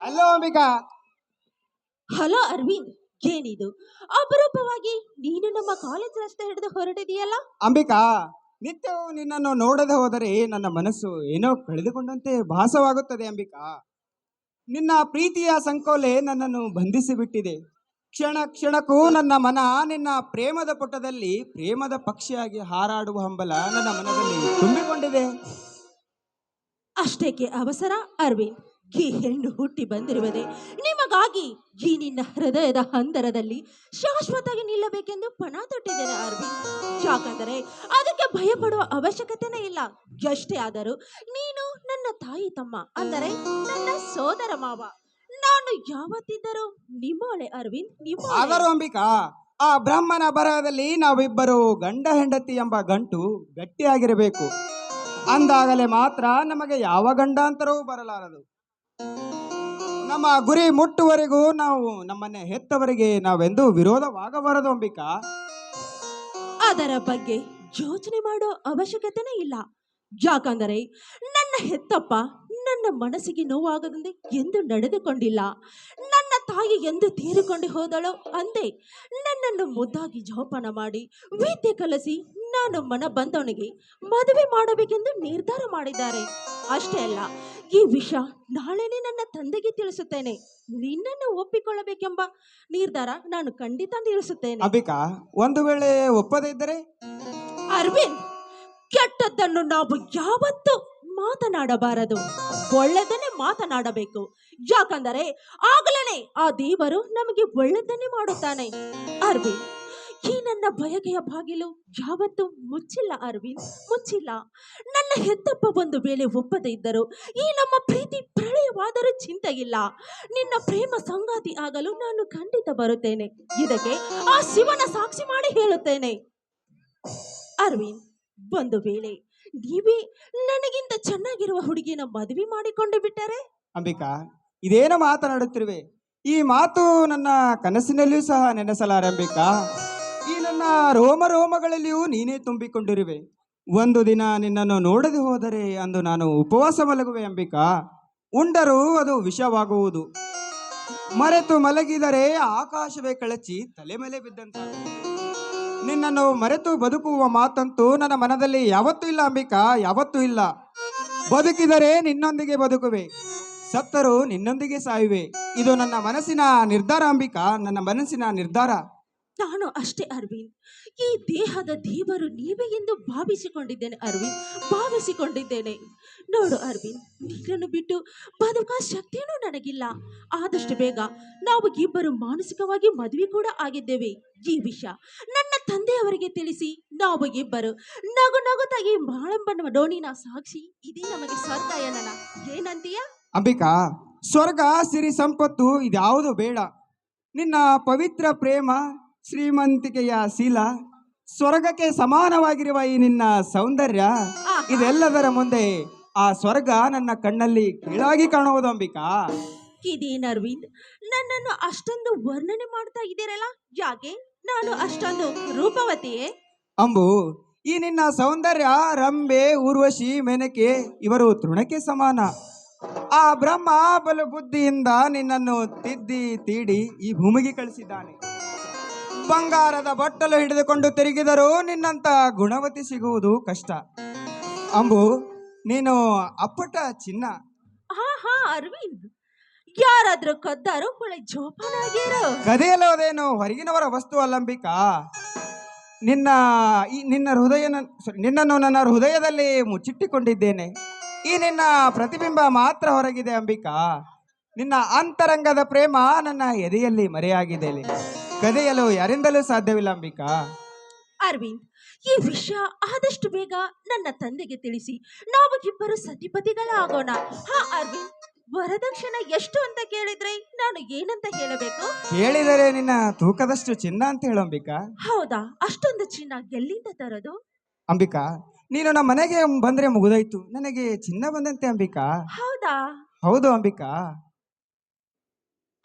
ಅಲ್ಲೋ ಅಂಬಿಕಾ. ಹಲೋ ಅರವಿಂದ್, ಏನಿದು ಅಪರೂಪವಾಗಿ ನೀನು ನಮ್ಮ ಕಾಲೇಜ್ ರಸ್ತೆ ಹಿಡಿದು ಹೊರಟಿದೆಯಲ್ಲ? ಅಂಬಿಕಾ, ನಿತ್ಯವೂ ನಿನ್ನನ್ನು ನೋಡದೆ ಹೋದರೆ ನನ್ನ ಮನಸ್ಸು ಏನೋ ಕಳೆದುಕೊಂಡಂತೆ ಭಾಸವಾಗುತ್ತದೆ ಅಂಬಿಕಾ. ನಿನ್ನ ಪ್ರೀತಿಯ ಸಂಕೋಲೆ ನನ್ನನ್ನು ಬಂಧಿಸಿ ಬಿಟ್ಟಿದೆ. ಕ್ಷಣ ಕ್ಷಣಕ್ಕೂ ನನ್ನ ಮನ ನಿನ್ನ ಪ್ರೇಮದ ಪುಟದಲ್ಲಿ ಪ್ರೇಮದ ಪಕ್ಷಿಯಾಗಿ ಹಾರಾಡುವ ಹಂಬಲ ನನ್ನ ಮನದಲ್ಲಿ ತುಂಬಿಕೊಂಡಿದೆ. ಅಷ್ಟೇಕೆ ಅವಸರ ಅರವಿಂದ್? ಈ ಹೆಣ್ಣು ಹುಟ್ಟಿ ಬಂದಿರುವುದೇ ನಿಮಗಾಗಿ. ಈ ನಿನ್ನ ಹೃದಯದ ಹಂದರದಲ್ಲಿ ಶಾಶ್ವತವಾಗಿ ನಿಲ್ಲಬೇಕೆಂದು ಪಣ ತೊಟ್ಟಿದ್ದೇನೆ ಅರವಿಂದ್. ಯಾಕಂದರೆ ಅದಕ್ಕೆ ಭಯಪಡುವ ಅವಶ್ಯಕತೆನೇ ಇಲ್ಲ. ಎಷ್ಟೇ ಆದರೂ ನೀನು ನನ್ನ ತಾಯಿ ತಮ್ಮ, ಅಂದರೆ ನನ್ನ ಸೋದರ ಮಾವ. ನಾನು ಯಾವತ್ತಿದ್ದರೂ ನಿಮ್ಮೋಳೆ ಅರವಿಂದ್, ನಿಮ್ಮೋಳೆ. ಆದರೂ ಅಂಬಿಕಾ, ಆ ಬ್ರಹ್ಮನ ಬರಹದಲ್ಲಿ ನಾವಿಬ್ಬರು ಗಂಡ ಹೆಂಡತಿ ಎಂಬ ಗಂಟು ಗಟ್ಟಿಯಾಗಿರಬೇಕು. ಅಂದಾಗಲೇ ಮಾತ್ರ ನಮಗೆ ಯಾವ ಗಂಡಾಂತರವೂ ಬರಲಾರದು. ನಮ್ಮ ಗುರಿ ಮುಟ್ಟುವರೆಗೂ ನಾವು ನಮ್ಮನ್ನೇ ಹೆತ್ತವರಿಗೆ ನಾವೆಂದೂ ವಿರೋಧವಾಗಬಾರದು ಅಂಬಿಕಾ. ಅದರ ಬಗ್ಗೆ ಯೋಚನೆ ಮಾಡೋ ಅವಶ್ಯಕತೆನೇ ಇಲ್ಲ. ಯಾಕಂದರೆ ನನ್ನ ಹೆತ್ತಪ್ಪ ನನ್ನ ಮನಸ್ಸಿಗೆ ನೋವಾಗದಂತೆ ಎಂದು ನಡೆದುಕೊಂಡಿಲ್ಲ. ನನ್ನ ತಾಯಿ ಎಂದು ತೀರಿಕೊಂಡು ಹೋದಳು ಅಂದೆ ನನ್ನನ್ನು ಮುದ್ದಾಗಿ ಜೋಪಾನ ಮಾಡಿ ವಿದ್ಯೆ ಕಲಿಸಿ ನಾನು ಮನ ಬಂದವನಿಗೆ ಮದುವೆ ಮಾಡಬೇಕೆಂದು ನಿರ್ಧಾರ ಮಾಡಿದ್ದಾರೆ. ಅಷ್ಟೇ ಅಲ್ಲ, ಈ ವಿಷಯ ನಾಳೆನೇ ನನ್ನ ತಂದೆಗೆ ತಿಳಿಸುತ್ತೇನೆ. ನಿನ್ನನ್ನು ಒಪ್ಪಿಕೊಳ್ಳಬೇಕೆಂಬ ನಿರ್ಧಾರ ನಾನು ಖಂಡಿತ ತಿಳಿಸುತ್ತೇನೆ. ಅಂಬಿಕಾ, ಒಂದು ವೇಳೆ ಒಪ್ಪದೇ ಇದ್ದರೆ? ಅರವಿಂದ್, ಕೆಟ್ಟದ್ದನ್ನು ನಾವು ಯಾವತ್ತೂ ಮಾತನಾಡಬಾರದು, ಒಳ್ಳೆದನ್ನೇ ಮಾತನಾಡಬೇಕು. ಯಾಕಂದರೆ ಆಗಲೇ ಆ ದೇವರು ನಮಗೆ ಒಳ್ಳೆದನ್ನೇ ಮಾಡುತ್ತಾನೆ. ಅರವಿಂದ್, ಈ ನನ್ನ ಬಯಕೆಯ ಬಾಗಿಲು ಯಾವತ್ತೂ ಮುಚ್ಚಿಲ್ಲ ಅರವಿಂದ್, ಮುಚ್ಚಿಲ್ಲ. ನನ್ನ ಹೆತ್ತಪ್ಪ ಒಂದು ವೇಳೆ ಒಪ್ಪದೇ ಇದ್ದರು ಈ ನಮ್ಮ ಪ್ರೀತಿ ಪ್ರಳಯವಾದರೂ ಚಿಂತೆ ಇಲ್ಲ. ನಿನ್ನ ಪ್ರೇಮ ಸಂಗಾತಿ ಆಗಲು ನಾನು ಖಂಡಿತ ಬರುತ್ತೇನೆ. ಇದಕ್ಕೆ ಆ ಶಿವನ ಸಾಕ್ಷಿ ಮಾಡಿ ಹೇಳುತ್ತೇನೆ. ಅರವಿಂದ್, ಒಂದು ವೇಳೆ ನೀವೇ ನನಗಿಂತ ಚೆನ್ನಾಗಿರುವ ಹುಡುಗಿನ ಮದುವೆ ಮಾಡಿಕೊಂಡು ಬಿಟ್ಟರೆ? ಅಂಬಿಕಾ, ಇದೇನು ಮಾತನಾಡುತ್ತಿರುವೆ? ಈ ಮಾತು ನನ್ನ ಕನಸಿನಲ್ಲಿಯೂ ಸಹ ನೆನೆಸಲಾರೆ ಅಂಬಿಕಾ. ಈ ನನ್ನ ರೋಮ ರೋಮಗಳಲ್ಲಿಯೂ ನೀನೇ ತುಂಬಿಕೊಂಡಿರುವೆ. ಒಂದು ದಿನ ನಿನ್ನನ್ನು ನೋಡದೆ ಹೋದರೆ ಅಂದು ನಾನು ಉಪವಾಸ ಮಲಗುವೆ ಅಂಬಿಕಾ. ಉಂಡರೂ ಅದು ವಿಷವಾಗುವುದು. ಮರೆತು ಮಲಗಿದರೆ ಆಕಾಶವೇ ಕಳಚಿ ತಲೆ ಮೇಲೆ ಬಿದ್ದಂತ. ನಿನ್ನನ್ನು ಮರೆತು ಬದುಕುವ ಮಾತಂತೂ ನನ್ನ ಮನದಲ್ಲಿ ಯಾವತ್ತೂ ಇಲ್ಲ ಅಂಬಿಕಾ, ಯಾವತ್ತೂ ಇಲ್ಲ. ಬದುಕಿದರೆ ನಿನ್ನೊಂದಿಗೆ ಬದುಕುವೆ, ಸತ್ತರೂ ನಿನ್ನೊಂದಿಗೆ ಸಾಯುವೆ. ಇದು ನನ್ನ ಮನಸ್ಸಿನ ನಿರ್ಧಾರ ಅಂಬಿಕಾ, ನನ್ನ ಮನಸ್ಸಿನ ನಿರ್ಧಾರ. ನಾನು ಅಷ್ಟೇ ಅರವಿಂದ್. ಈ ದೇಹದ ದೇವರು ನೀವೇ ಎಂದು ಭಾವಿಸಿಕೊಂಡಿದ್ದೇನೆ ಅರವಿಂದ್, ಭಾವಿಸಿಕೊಂಡಿದ್ದೇನೆ. ನೋಡು ಅರವಿಂದ್, ನೀರನ್ನು ಬಿಟ್ಟು ಬದುಕುವ ಶಕ್ತಿಯೂ ನನಗಿಲ್ಲ. ಆದಷ್ಟು ಬೇಗ ನಾವು ಇಬ್ಬರು ಮಾನಸಿಕವಾಗಿ ಮದುವೆ ಕೂಡ ಆಗಿದ್ದೇವೆ. ಈ ವಿಷಯ ನನ್ನ ತಂದೆಯವರಿಗೆ ತಿಳಿಸಿ ನಾವು ಇಬ್ಬರು ನಗು ನಗುತ್ತಾ ಈ ಮಾಳಂಬನ ಡೋಣಿನ ಸಾಕ್ಷಿ ಇದೇ ನಮಗೆ ಸ್ವರ್ಗಾಯನನ. ಏನಂತೀಯ ಅಂಬಿಕಾ? ಸ್ವರ್ಗ, ಸಿರಿ, ಸಂಪತ್ತು ಇದ್ಯಾವುದು ಬೇಡ. ನಿನ್ನ ಪವಿತ್ರ ಪ್ರೇಮ, ಶ್ರೀಮಂತಿಕೆಯ ಶೀಲ, ಸ್ವರ್ಗಕ್ಕೆ ಸಮಾನವಾಗಿರುವ ಈ ನಿನ್ನ ಸೌಂದರ್ಯ, ಇದೆಲ್ಲದರ ಮುಂದೆ ಆ ಸ್ವರ್ಗ ನನ್ನ ಕಣ್ಣಲ್ಲಿ ಕೀಳಾಗಿ ಕಾಣುವುದು ಅಂಬಿಕಾ. ಇದೇನು ಅರವಿಂದ್, ನನ್ನನ್ನು ಅಷ್ಟೊಂದು ವರ್ಣನೆ ಮಾಡ್ತಾ ಇದ್ದೀರಲ್ಲ? ಯಾಕೆ, ನಾನು ಅಷ್ಟೊಂದು ರೂಪವತಿಯೇ? ಅಂಬು, ಈ ನಿನ್ನ ಸೌಂದರ್ಯ ರಂಬೆ, ಊರ್ವಶಿ, ಮೇನಕೆ ಇವರು ತೃಣಕ್ಕೆ ಸಮಾನ. ಆ ಬ್ರಹ್ಮ ಬಲು ಬುದ್ಧಿಯಿಂದ ನಿನ್ನನ್ನು ತಿದ್ದಿ ತೀಡಿ ಈ ಭೂಮಿಗೆ ಕಳಿಸಿದ್ದಾನೆ. ಬಂಗಾರದ ಬಟ್ಟಲು ಹಿಡಿದುಕೊಂಡು ತಿರುಗಿದರೂ ನಿನ್ನಂತ ಗುಣವತಿ ಸಿಗುವುದು ಕಷ್ಟ. ಅಂಬು, ನೀನು ಅಪ್ಪಟ ಚಿನ್ನ. ಹಾ ಹಾ ಅರವಿಂದ್, ಯಾರಾದ್ರೂ ಕದ್ದಾರು ಒಳ್ಳೆ ಜೋಪಾನಾಗಿರು. ಗದೆಯಲ್ಲೋದೇನು ಹೊರಗಿನವರ ವಸ್ತು ಅಲ್ಲಂಬಿಕಾ. ನಿನ್ನನ್ನು ನನ್ನ ಹೃದಯದಲ್ಲಿ ಮುಚ್ಚಿಟ್ಟುಕೊಂಡಿದ್ದೇನೆ. ಈ ನಿನ್ನ ಪ್ರತಿಬಿಂಬ ಮಾತ್ರ ಹೊರಗಿದೆ ಅಂಬಿಕಾ. ನಿನ್ನ ಅಂತರಂಗದ ಪ್ರೇಮ ನನ್ನ ಎದೆಯಲ್ಲಿ ಮರೆಯಾಗಿದೆ. ಗದೆಯಲು ಯಾರಿಂದಲೂ ಸಾಧ್ಯವಿಲ್ಲ ಅಂಬಿಕಾ. ಅರವಿಂದ್, ಈ ವಿಷಯ ಆದಷ್ಟು ಬೇಗ ನನ್ನ ತಂದೆಗೆ ತಿಳಿಸಿ ನಾವು ಇಬ್ಬರು ಸತಿಪತಿಗಳಾಗೋಣ. ಹಾ ಅರವಿಂದ್, ವರದಕ್ಷಿಣೆ ಎಷ್ಟು ಅಂತ ಕೇಳಿದ್ರೆ ನಾನು ಏನಂತ ಹೇಳಬೇಕು? ಕೇಳಿದರೆ ನಿನ್ನ ತೂಕದಷ್ಟು ಚಿನ್ನ ಅಂತ ಹೇಳು ಅಂಬಿಕಾ. ಹೌದಾ? ಅಷ್ಟೊಂದು ಚಿನ್ನ ಎಲ್ಲಿಂದ ತರೋದು? ಅಂಬಿಕಾ, ನೀನು ನಮ್ಮ ಮನೆಗೆ ಬಂದ್ರೆ ಮುಗಿದಾಯ್ತು, ನನಗೆ ಚಿನ್ನ ಬಂದಂತೆ ಅಂಬಿಕಾ. ಹೌದಾ? ಹೌದು ಅಂಬಿಕಾ.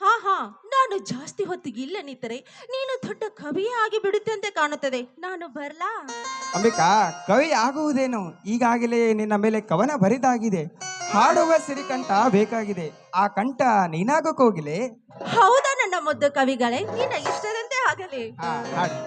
ಹಾ ಹಾ, ನಾನು ಜಾಸ್ತಿ ಹೊತ್ತಿಗೆ ಇಲ್ಲ ನಿಂತರೆ ನೀನು ದೊಡ್ಡ ಕವಿಯೇ ಆಗಿ ಬಿಡುತ್ತಂತೆ ಕಾಣುತ್ತದೆ. ನಾನು ಬರ್ಲಾ? ಅಂಬಿಕಾ, ಕವಿ ಆಗುವುದೇನು, ಈಗಾಗಲೇ ನಿನ್ನ ಮೇಲೆ ಕವನ ಬರಿದಾಗಿದೆ. ಹಾಡುವ ಸಿರಿಕಂಠ ಬೇಕಾಗಿದೆ. ಆ ಕಂಠ ನೀನಾಗ ಕೋಗಿಲೆ. ಹೌದಾ ನನ್ನ ಮುದ್ದು ಕವಿಗಳೇ, ನಿನ್ನ ಇಷ್ಟದಂತೆ ಆಗಲಿ. ಹಾಡು.